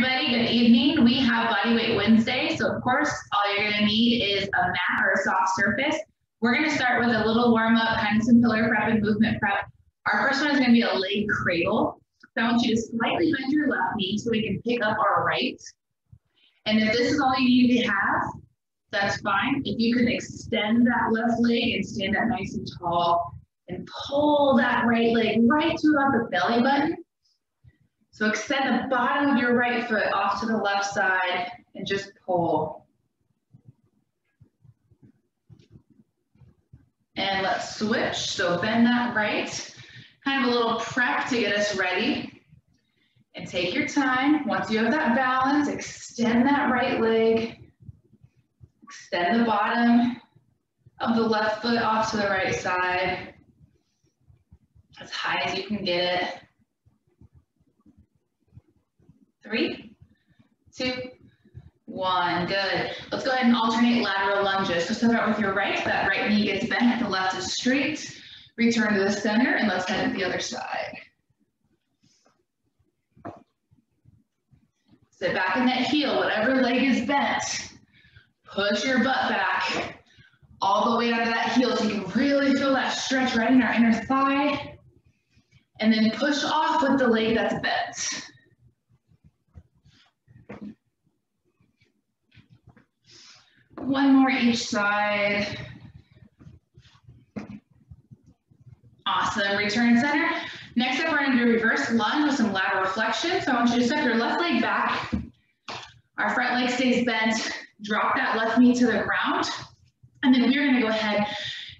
everybody, good evening. We have Bodyweight Wednesday, so of course, all you're gonna need is a mat or a soft surface. We're gonna start with a little warm up, kind of some pillar prep and movement prep. Our first one is gonna be a leg cradle. So I want you to slightly bend your left knee so we can pick up our right. And if this is all you need to have, that's fine. If you can extend that left leg and stand up nice and tall and pull that right leg right to about the belly button. So extend the bottom of your right foot off to the left side and just pull. And let's switch. So bend that right. Kind of a little prep to get us ready. And take your time. Once you have that balance, extend that right leg. Extend the bottom of the left foot off to the right side. As high as you can get it. 3, 2, 1, good. Let's go ahead and alternate lateral lunges. So start out with your right, that right knee gets bent, the left is straight. Return to the center and let's head to the other side. Sit back in that heel, whatever leg is bent. Push your butt back all the way down to that heel so you can really feel that stretch right in our inner thigh. And then push off with the leg that's bent. One more each side. Awesome, return center. Next up, we're gonna do reverse lunge with some lateral flexion. So I want you to step your left leg back. Our front leg stays bent. Drop that left knee to the ground. And then we're gonna go ahead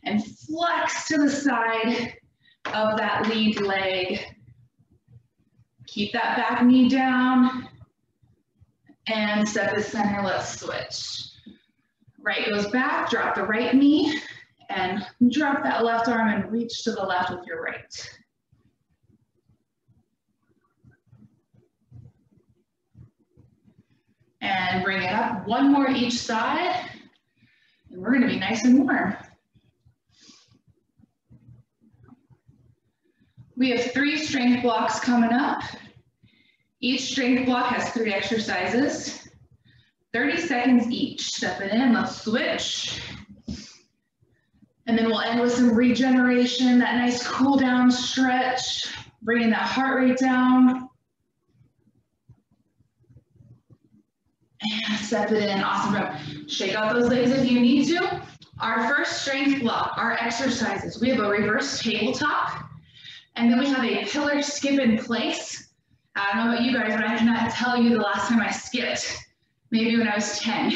and flex to the side of that lead leg. Keep that back knee down. And step to center, let's switch. Right goes back, drop the right knee, and drop that left arm and reach to the left with your right. And bring it up, one more each side, and we're gonna be nice and warm. We have 3 strength blocks coming up. Each strength block has 3 exercises. 30 seconds each. Step it in, let's switch. And then we'll end with some regeneration, that nice cool down stretch, bringing that heart rate down. And step it in, awesome. Shake out those legs if you need to. Our first strength block, our exercises. We have a reverse tabletop, and then we have a pillar skip in place. I don't know about you guys, but I cannot tell you the last time I skipped. Maybe when I was 10.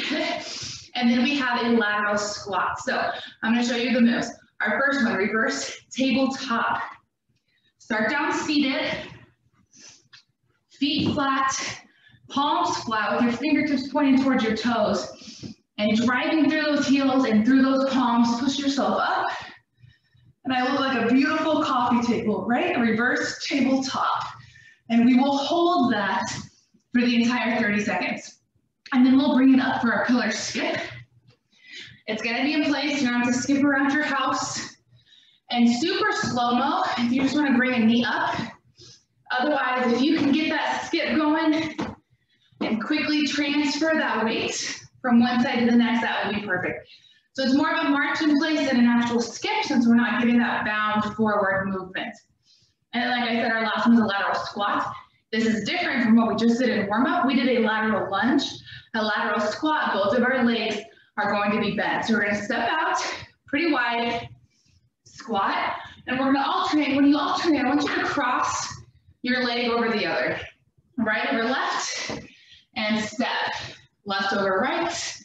And then we have a lateral squat. So I'm gonna show you the moves. Our first one, reverse tabletop. Start down seated, feet flat, palms flat with your fingertips pointing towards your toes. And driving through those heels and through those palms, push yourself up. And I look like a beautiful coffee table, right? A reverse tabletop. And we will hold that for the entire 30 seconds. And then we'll bring it up for our pillar skip. It's gonna be in place. You're gonna have to skip around your house. And super slow-mo, if you just wanna bring a knee up. Otherwise, if you can get that skip going and quickly transfer that weight from one side to the next, that would be perfect. So it's more of a march in place than an actual skip since we're not getting that bound forward movement. And then, like I said, our last one was a lateral squat. This is different from what we just did in warm-up. We did a lateral lunge, a lateral squat. Both of our legs are going to be bent. So we're gonna step out pretty wide, squat, and we're gonna alternate. When you alternate, I want you to cross your leg over the other. Right over left, and step. Left over right,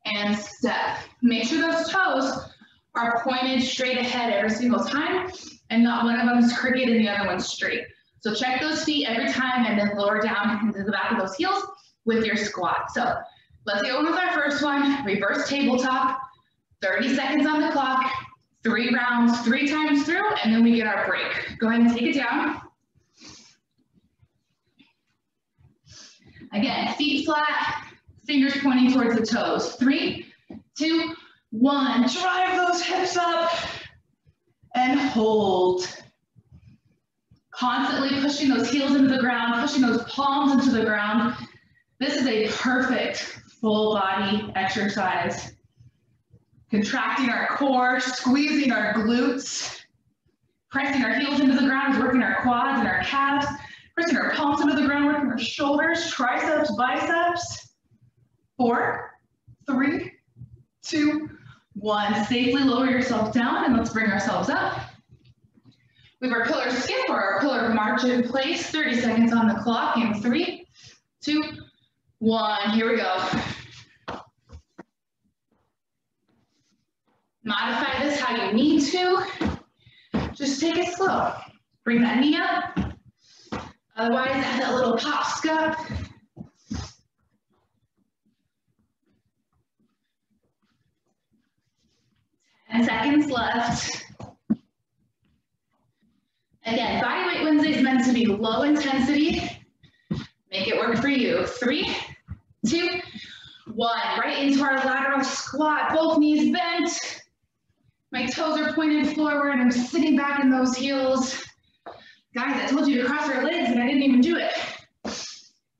and step. Make sure those toes are pointed straight ahead every single time, and not one of them is crooked and the other one's straight. So check those feet every time and then lower down into the back of those heels with your squat. So let's go with our first one, reverse tabletop, 30 seconds on the clock, 3 rounds, 3 times through, and then we get our break. Go ahead and take it down. Again, feet flat, fingers pointing towards the toes. 3, 2, 1, drive those hips up and hold. Constantly pushing those heels into the ground, pushing those palms into the ground. This is a perfect full body exercise. Contracting our core, squeezing our glutes, pressing our heels into the ground is working our quads and our calves, pressing our palms into the ground, working our shoulders, triceps, biceps. 4, 3, 2, 1. Safely lower yourself down and let's bring ourselves up. We have our pillar skip or our pillar march in place, 30 seconds on the clock in 3, 2, 1. Here we go. Modify this how you need to. Just take it slow. Bring that knee up. Otherwise, add that little pop scuff. 10 seconds left. Again, Bodyweight Wednesday is meant to be low intensity. Make it work for you. 3, 2, 1. Right into our lateral squat. Both knees bent. My toes are pointed forward. I'm sitting back in those heels. Guys, I told you to cross our legs and I didn't even do it.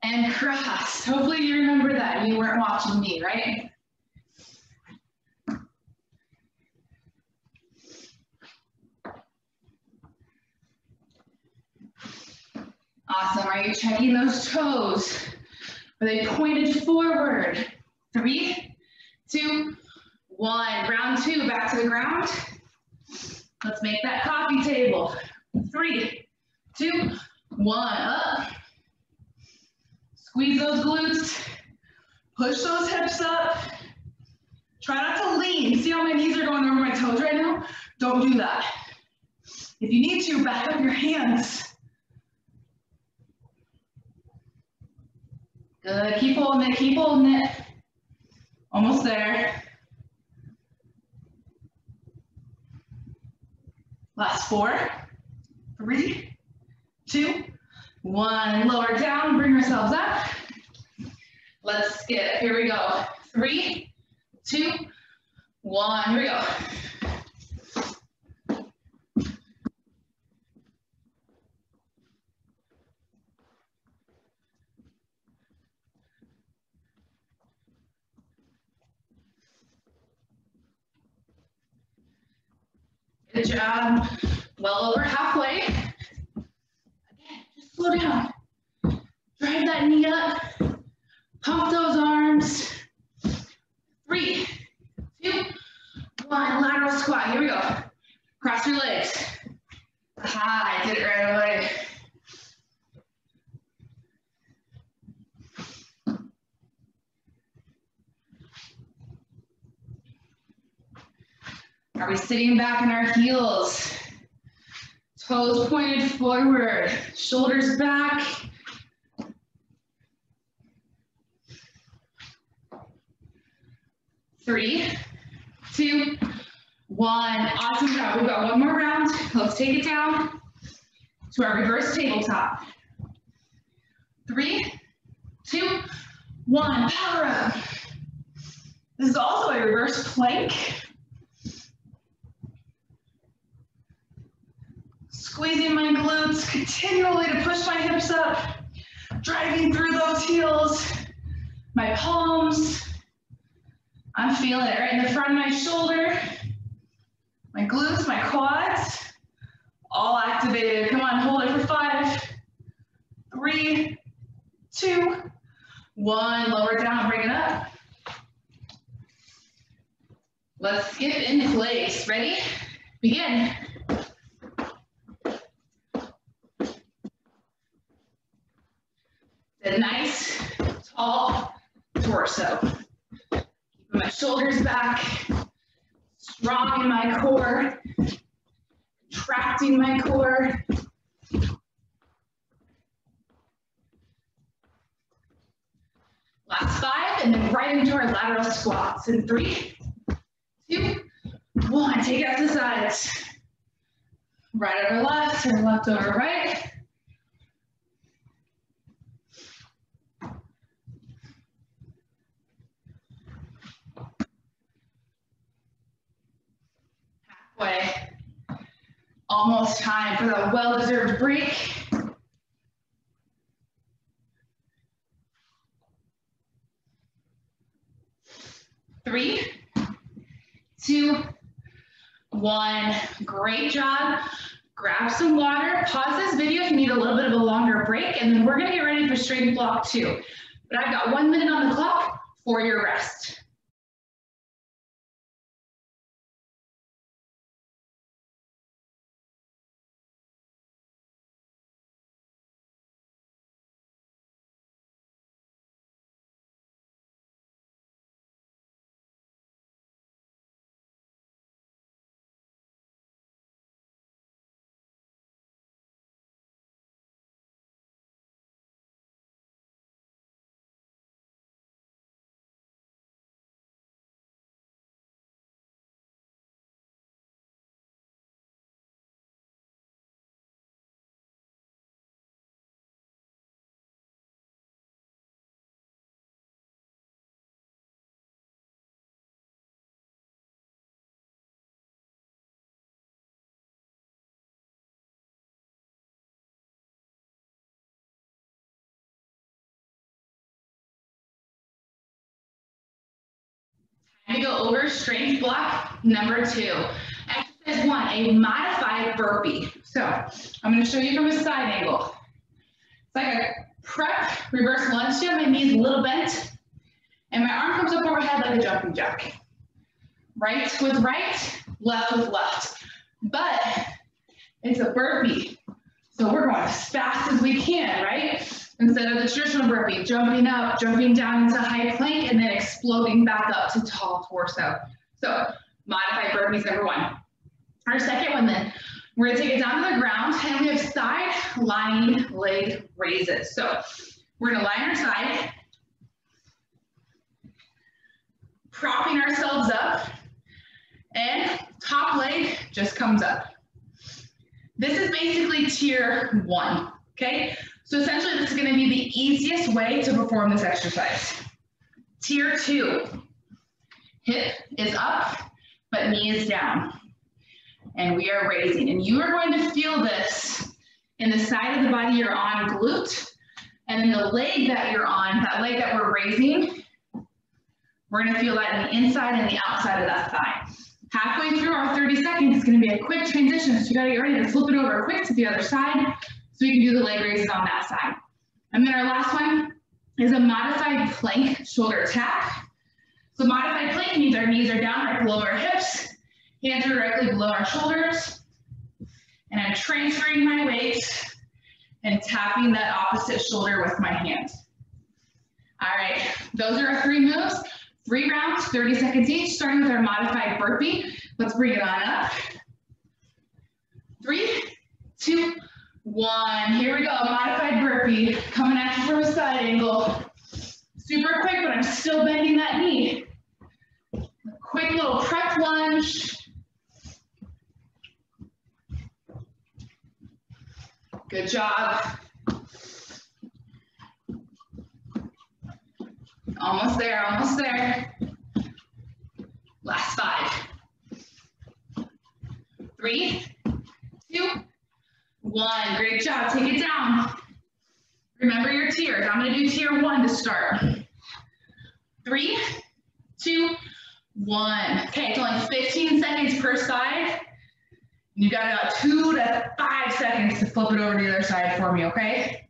And cross. Hopefully you remember that. You weren't watching me, right? Awesome. Are you checking those toes? Are they pointed forward? 3, 2, 1. Round 2, back to the ground. Let's make that coffee table. 3, 2, 1. Up. Squeeze those glutes. Push those hips up. Try not to lean. See how my knees are going over my toes right now? Don't do that. If you need to, back up your hands. Good, keep holding it, keep holding it. Almost there. Last 4, 3, 2, 1. Lower down, bring ourselves up. Let's skip, here we go. 3, 2, 1, here we go. Good job. Well over halfway. Again, just slow down. Drive that knee up. Pump those arms. 3, 2, 1. Lateral squat. Here we go. Cross your legs. Aha, I did it right away. Are we sitting back in our heels? Toes pointed forward, shoulders back. Three, 2, 1. Awesome job. We've got one more round. Let's take it down to our reverse tabletop. 3, 2, 1. Power up. This is also a reverse plank. Squeezing my glutes continually to push my hips up, driving through those heels, my palms. I'm feeling it right in the front of my shoulder, my glutes, my quads, all activated. Come on, hold it for 5, 3, 2, 1. Lower down, bring it up. Let's skip in place. Ready? Begin. A nice, tall torso. Keeping my shoulders back, strong in my core, contracting my core. Last 5, and then right into our lateral squats. In 3, 2, 1. Take it out to the sides. Right over left, or left over right. Halfway. Almost time for the well-deserved break. 3, 2, 1. Great job. Grab some water, pause this video if you need a little bit of a longer break, and then we're gonna get ready for strength block 2. But I've got 1 minute on the clock for your rest. To go over strength block number 2. Exercise 1, a modified burpee. So I'm going to show you from a side angle. It's like a prep reverse lunge jump. My knees a little bent, and my arm comes up overhead like a jumping jack. Right with right, left with left. But it's a burpee, so we're going as fast as we can, right? Instead of the traditional burpee, jumping up, jumping down into high plank, and then exploding back up to tall torso. So modified burpees, number 1. Our second one then, we're gonna take it down to the ground, and we have side lying leg raises. So we're gonna lie on our side, propping ourselves up, and top leg just comes up. This is basically tier 1, okay? So essentially, this is going to be the easiest way to perform this exercise. Tier 2, hip is up, but knee is down. And we are raising. And you are going to feel this in the side of the body you're on, glute, and then the leg that you're on, that leg that we're raising, we're going to feel that in the inside and the outside of that thigh. Halfway through our 30 seconds, it's going to be a quick transition, so you got to get ready to flip it over quick to the other side, so we can do the leg raises on that side. And then our last one is a modified plank shoulder tap. So modified plank means our knees are down right below our hips, hands are directly below our shoulders, and I'm transferring my weight and tapping that opposite shoulder with my hand. All right, those are our 3 moves. 3 rounds, 30 seconds each, starting with our modified burpee. Let's bring it on up. 3, 2, 1. Here we go, modified burpee. Coming at you from a side angle. Super quick, but I'm still bending that knee. A quick little prep lunge. Good job. Almost there, almost there. Last 5. 3, 2, 1. Great job, take it down. Remember your tiers. I'm gonna do tier 1 to start. 3, 2, 1. Okay, it's only 15 seconds per side. You got about 2 to 5 seconds to flip it over to the other side for me, okay?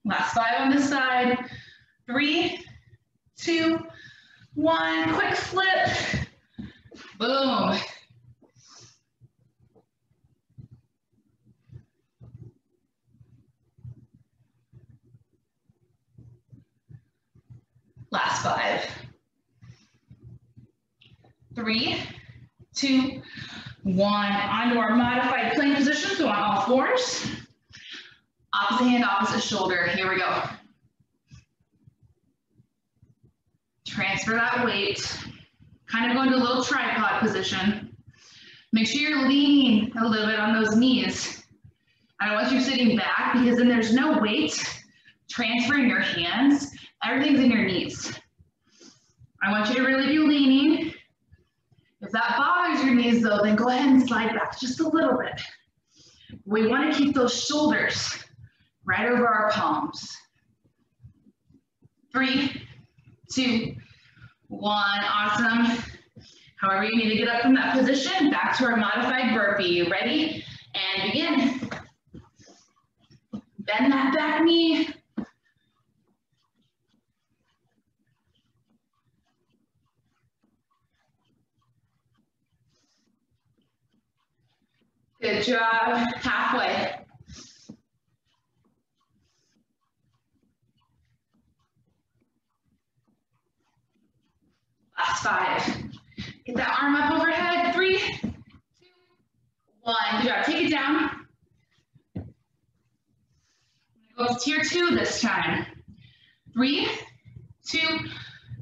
Last 5 on this side. 3, 2, 1, quick flip. Boom. Last 5. 3, 2, 1. Onto our modified plank position, so on all fours. Opposite hand, opposite shoulder. Here we go. Transfer that weight. Kind of go into a little tripod position. Make sure you're leaning a little bit on those knees. I don't want you sitting back because then there's no weight transferring your hands. Everything's in your knees. I want you to really be leaning. If that bothers your knees though, then go ahead and slide back just a little bit. We want to keep those shoulders right over our palms. 3, 2, 1, awesome. However you need to get up from that position, back to our modified burpee. Ready? And begin. Bend that back knee. Good job, halfway. Last 5. Get that arm up overhead. 3, 2, 1. Good job. Take it down. Go to tier 2 this time. 3, 2,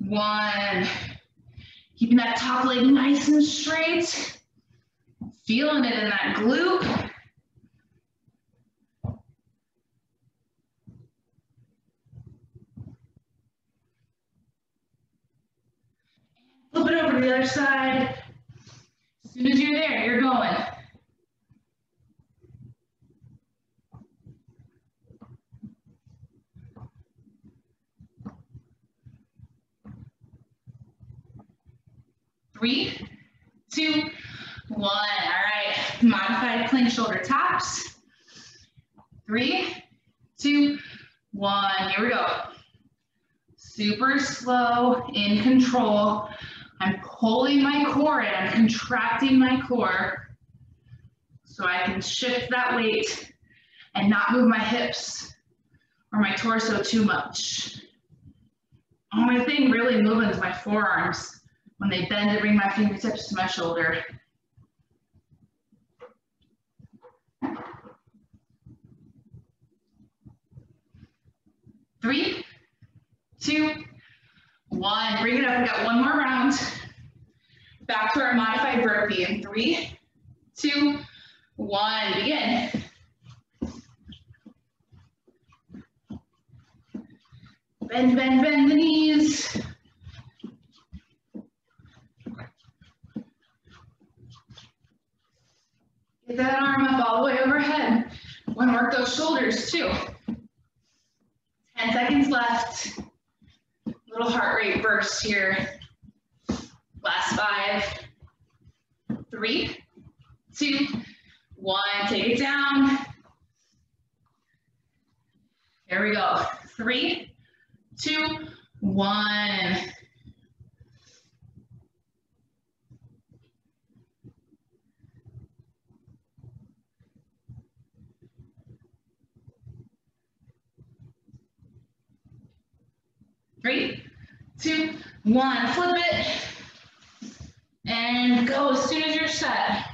1. Keeping that top leg nice and straight. Feeling it in that glute. Flip it over to the other side. As soon as you're there, you're going. Three, 2, 1. All right, modified plank shoulder taps. 3, 2, 1. Here we go. Super slow, in control. I'm pulling my core in, I'm contracting my core so I can shift that weight and not move my hips or my torso too much. Only thing really moving is my forearms when they bend to bring my fingertips to my shoulder. Three, 2, 1. Bring it up. We got one more round. Back to our modified burpee in 3, 2, 1. Begin. Bend, bend, bend the knees. Get that arm up all the way overhead. Want to work those shoulders too. 10 seconds left. Little heart rate burst here. Last 5, 3, 2, 1. Take it down. Here we go. 3, 2, 1. Three, 2, 1. Flip it and go as soon as you're set.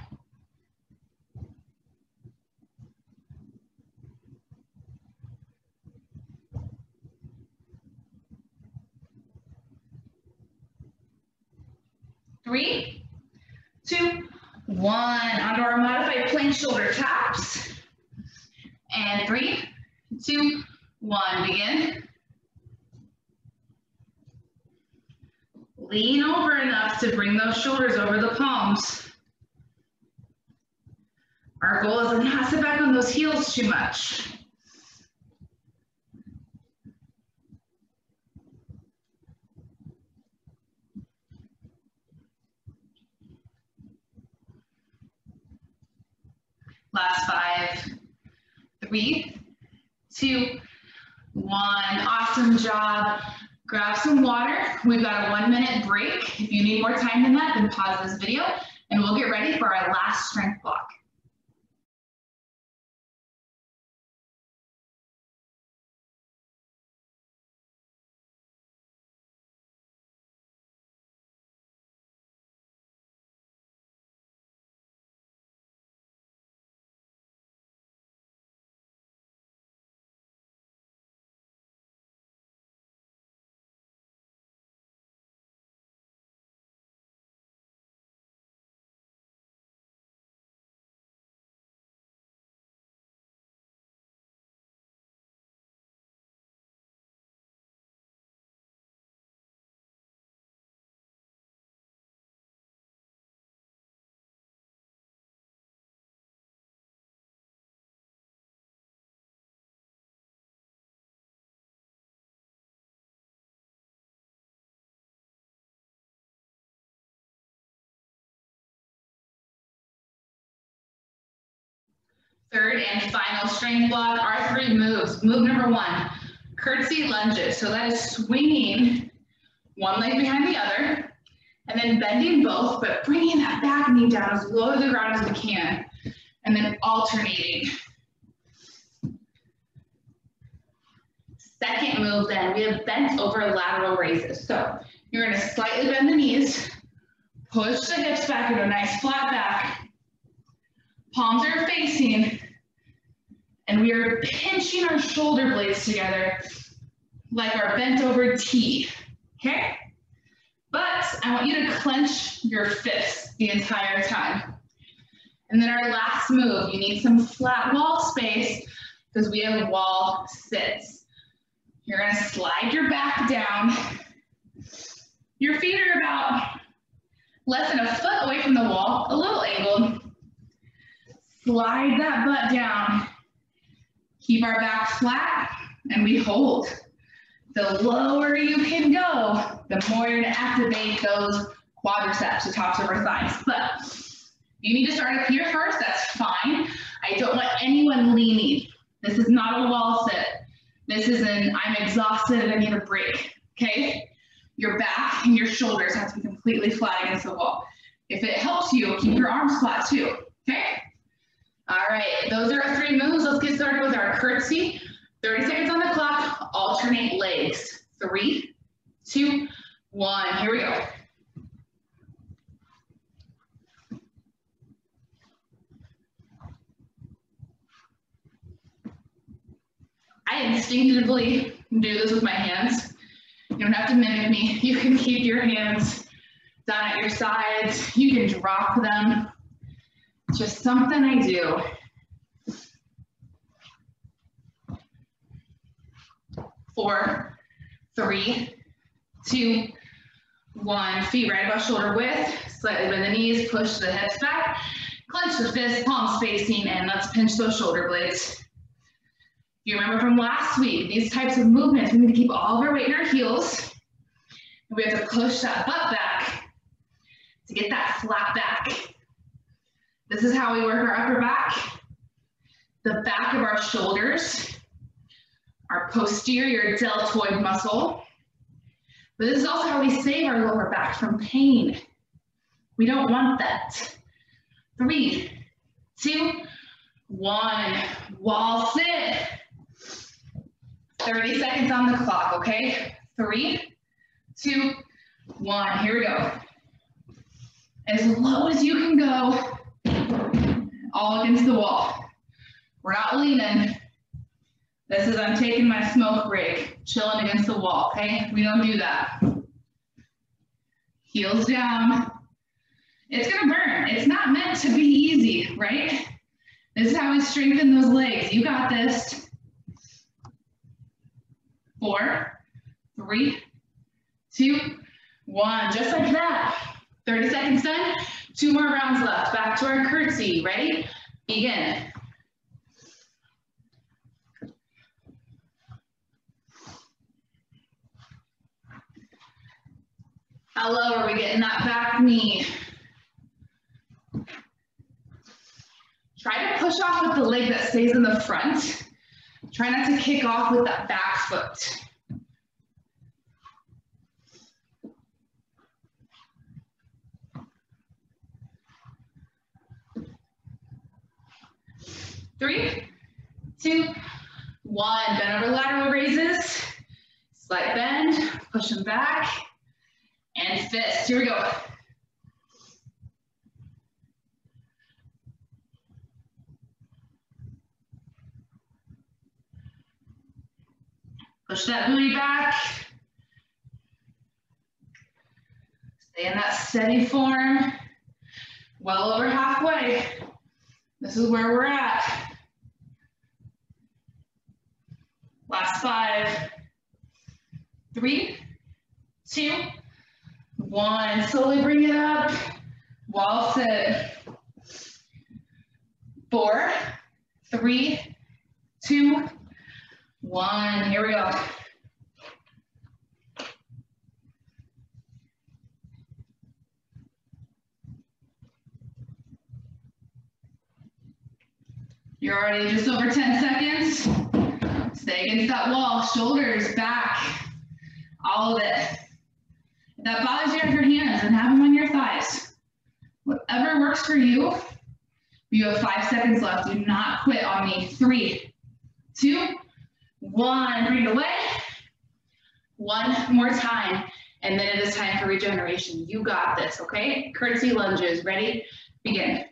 Three, 2, 1. Onto our modified plank shoulder taps. And 3, 2, 1. Begin. Lean over enough to bring those shoulders over the palms. Our goal is to not sit back on those heels too much. Last 5, 3, 2, 1. Awesome job. Grab some water. We've got a 1-minute break. If you need more time than that, then pause this video and we'll get ready for our last strength block. Third and final strength block, our 3 moves. Move number 1, curtsy lunges. So that is swinging one leg behind the other, and then bending both, but bringing that back knee down as low to the ground as we can, and then alternating. Second move then, we have bent over lateral raises. So you're gonna slightly bend the knees, push the hips back into a nice flat back. Palms are facing, and we are pinching our shoulder blades together like our bent over T, okay? But I want you to clench your fists the entire time. And then our last move, you need some flat wall space because we have wall sits. You're gonna slide your back down. Your feet are about less than a foot away from the wall, a little angled. Slide that butt down. Keep our back flat, and we hold. The lower you can go, the more you're gonna activate those quadriceps, the tops of our thighs. But you need to start up here first, that's fine. I don't want anyone leaning. This is not a wall sit. This is an I'm exhausted and I need a break, okay? Your back and your shoulders have to be completely flat against the wall. If it helps you, keep your arms flat too, okay? All right, those are our 3 moves. Let's get started with our curtsy. 30 seconds on the clock, alternate legs. 3, 2, 1, here we go. I instinctively do this with my hands. You don't have to mimic me. You can keep your hands down at your sides. You can drop them. Just something I do. 4, 3, 2, 1. Feet right above shoulder width. Slightly bend the knees, push the hips back. Clench the fists, palms facing, and let's pinch those shoulder blades. You remember from last week, these types of movements, we need to keep all of our weight in our heels. And we have to push that butt back to get that flat back. This is how we work our upper back, the back of our shoulders, our posterior deltoid muscle. But this is also how we save our lower back from pain. We don't want that. 3, 2, 1, wall sit. 30 seconds on the clock, okay? 3, 2, 1, here we go. As low as you can go, all against the wall. We're not leaning. This is I'm taking my smoke break, chilling against the wall, okay? We don't do that. Heels down. It's gonna burn. It's not meant to be easy, right? This is how we strengthen those legs. You got this. 4, 3, 2, 1, just like that. 30 seconds done, 2 more rounds left. Back to our curtsy, ready? Begin. How low are we getting that back knee? Try to push off with the leg that stays in the front. Try not to kick off with that back foot. Three, 2, 1. Bend over lateral raises. Slight bend, push them back, and fist. Here we go. Push that booty back. Stay in that steady form. Well over halfway. This is where we're at. Last 5. 3, 2, 1. Slowly bring it up. Wall sit. 4, 3, 2, 1. Here we go. You're already just over 10 seconds. Stay against that wall, shoulders, back, all of it. If that bothers you, have your hands and have them on your thighs. Whatever works for you. You have 5 seconds left. Do not quit on me. 3, 2, 1. Bring it away. One more time. And then it is time for regeneration. You got this, okay? Courtesy lunges. Ready? Begin.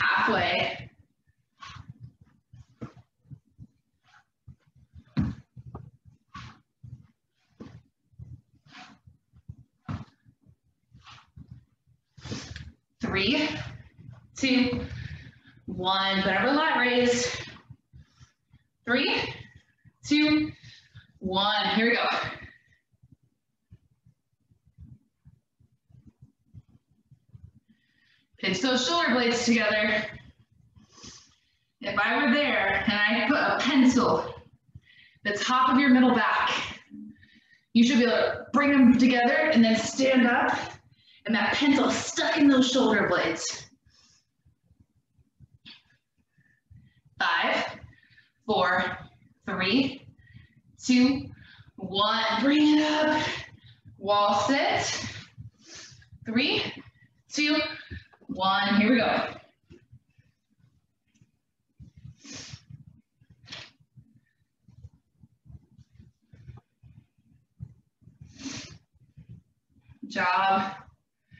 Halfway. Three, 2, 1. Whatever lat raise. 3, 2, 1. Here we go. Pinch those shoulder blades together. If I were there and I put a pencil at the top of your middle back, you should be able to bring them together and then stand up, and that pencil stuck in those shoulder blades. 5, 4, 3, 2, 1. Bring it up. Wall sit. 3, 2, 1. Here we go. Good job.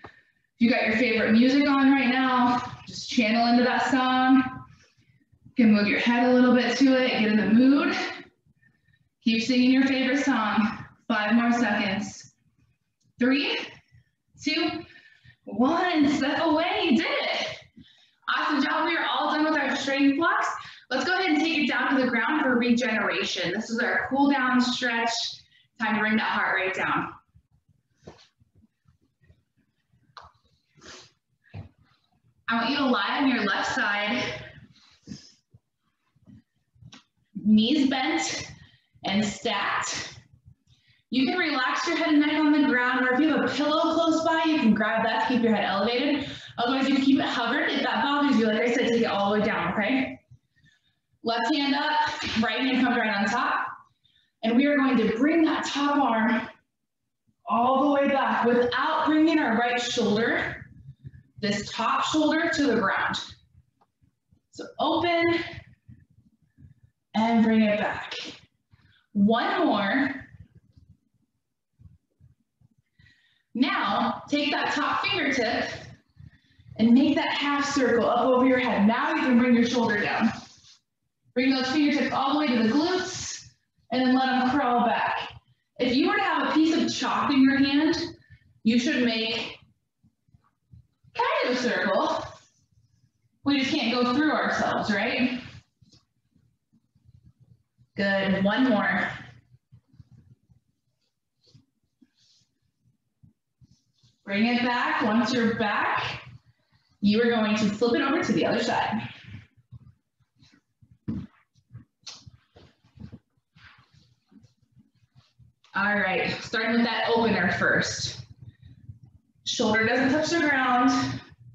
If you got your favorite music on right now, just channel into that song. You can move your head a little bit to it, get in the mood. Keep singing your favorite song. 5 more seconds. 3, 2, 1. Step away. You did it. Awesome job. We are all done with our strength blocks. Let's go ahead and take it down to the ground for regeneration. This is our cool down stretch. Time to bring that heart rate down. I want you to lie on your left side, knees bent and stacked. You can relax your head and neck on the ground, or if you have a pillow close by, you can grab that to keep your head elevated. Otherwise, you can keep it hovered. If that bothers you, like I said, take it all the way down, okay? Left hand up, right hand comes right on top. And we are going to bring that top arm all the way back without bringing our right shoulder, this top shoulder, to the ground. So open and bring it back. One more. Now, take that top fingertip and make that half circle up over your head. Now you can bring your shoulder down. Bring those fingertips all the way to the glutes and then let them crawl back. If you were to have a piece of chalk in your hand, you should make kind of a circle. We just can't go through ourselves, right? Good. One more. Bring it back. Once you're back, you are going to flip it over to the other side. All right, starting with that opener first. Shoulder doesn't touch the ground.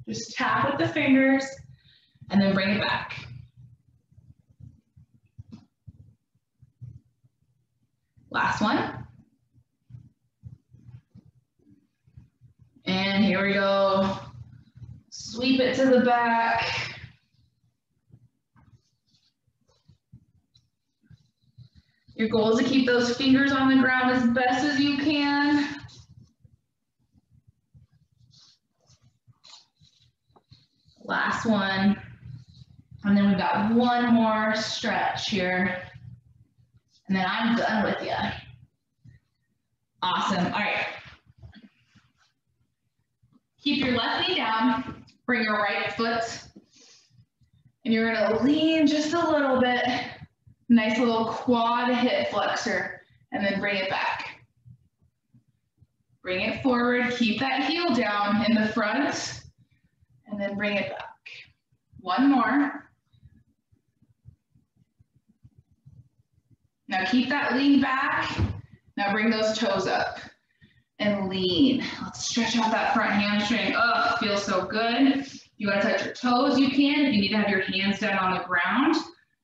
Just tap with the fingers and then bring it back. Last one. And here we go. Sweep it to the back. Your goal is to keep those fingers on the ground as best as you can. Last one. And then we've got one more stretch here. And then I'm done with you. Awesome. All right. Keep your left knee down. Bring your right foot. And you're going to lean just a little bit. Nice little quad hip flexor. And then bring it back. Bring it forward. Keep that heel down in the front. And then bring it back. One more. Now keep that lean back. Now bring those toes up and lean. Let's stretch out that front hamstring. Oh, feels so good. If you want to touch your toes, you can. If you need to have your hands down on the ground,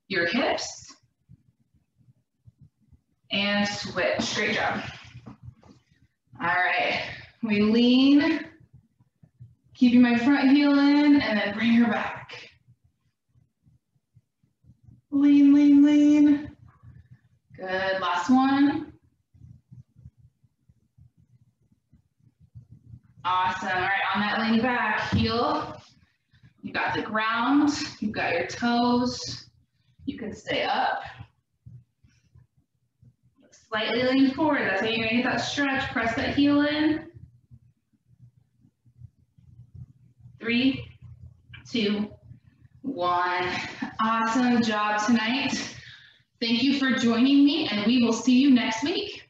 your hips. And switch. Great job. All right. We lean, keeping my front heel in, and then bring her back. Lean, lean, lean. Good. Last one. Awesome. All right, on that lean back, heel. You got the ground, you've got your toes. You can stay up. Slightly lean forward. That's how you're gonna get that stretch. Press that heel in. 3, 2, 1. Awesome job tonight. Thank you for joining me, and we will see you next week.